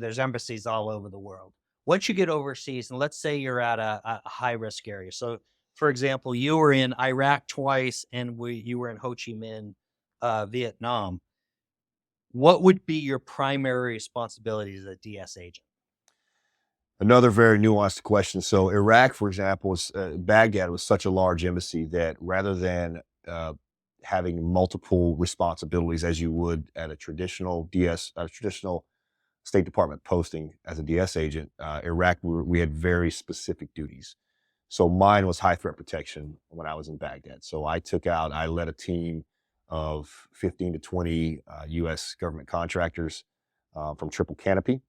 There's embassies all over the world. Once you get overseas, and let's say you're at a high risk area. So, for example, you were in Iraq twice, and you were in Ho Chi Minh, Vietnam. What would be your primary responsibilities as a DS agent? Another very nuanced question. So Iraq, for example, Baghdad was such a large embassy that rather than having multiple responsibilities as you would at a traditional State Department posting as a DS agent, Iraq, we had very specific duties. So mine was high threat protection when I was in Baghdad. So I led a team of 15 to 20 U.S. government contractors from Triple Canopy,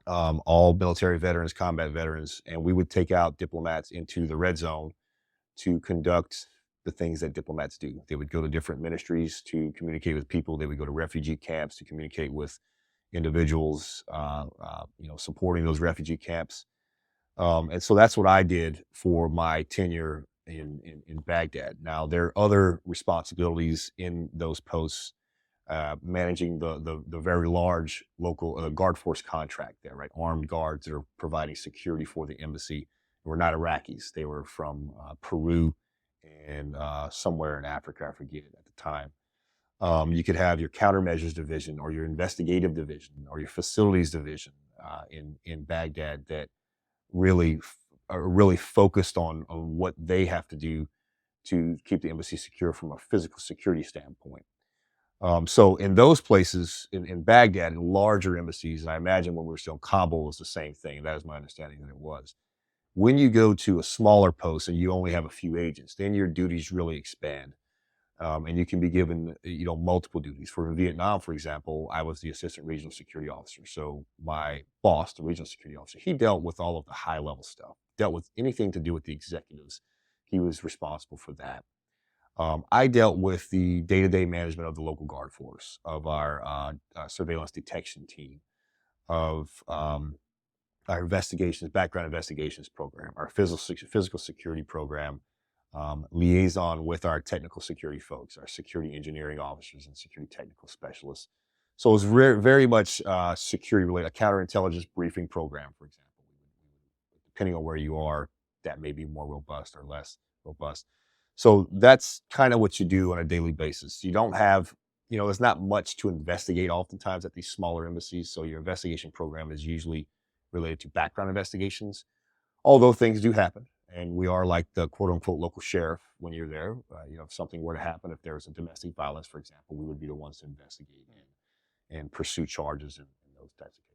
all military veterans, combat veterans, and we would take out diplomats into the red zone to conduct the things that diplomats do. They would go to different ministries to communicate with people. They would go to refugee camps to communicate with individuals, supporting those refugee camps. And so that's what I did for my tenure in Baghdad. Now, there are other responsibilities in those posts, managing the very large local guard force contract there, right? Armed guards that are providing security for the embassy were not Iraqis. They were from Peru and somewhere in Africa, I forget at the time. You could have your countermeasures division or your investigative division or your facilities division in Baghdad that are really focused on what they have to do to keep the embassy secure from a physical security standpoint. So in those places, in Baghdad, in larger embassies, and I imagine when we were still in Kabul, it was the same thing. That is my understanding that it was. When you go to a smaller post and you only have a few agents, then your duties really expand. And you can be given, multiple duties. For Vietnam, for example, I was the assistant regional security officer. So my boss, the regional security officer, he dealt with all of the high level stuff, dealt with anything to do with the executives. He was responsible for that. I dealt with the day-to-day management of the local guard force, of our surveillance detection team, of our background investigations program, our physical security program, liaison with our technical security folks, our security engineering officers and security technical specialists. So it was very much security related, a counterintelligence briefing program, for example. Depending on where you are, that may be more robust or less robust. So that's kind of what you do on a daily basis. You don't have, there's not much to investigate oftentimes at these smaller embassies. So your investigation program is usually related to background investigations, although things do happen. And we are like the quote unquote local sheriff when you're there. If something were to happen, if there was a domestic violence, for example, we would be the ones to investigate and pursue charges in those types of cases.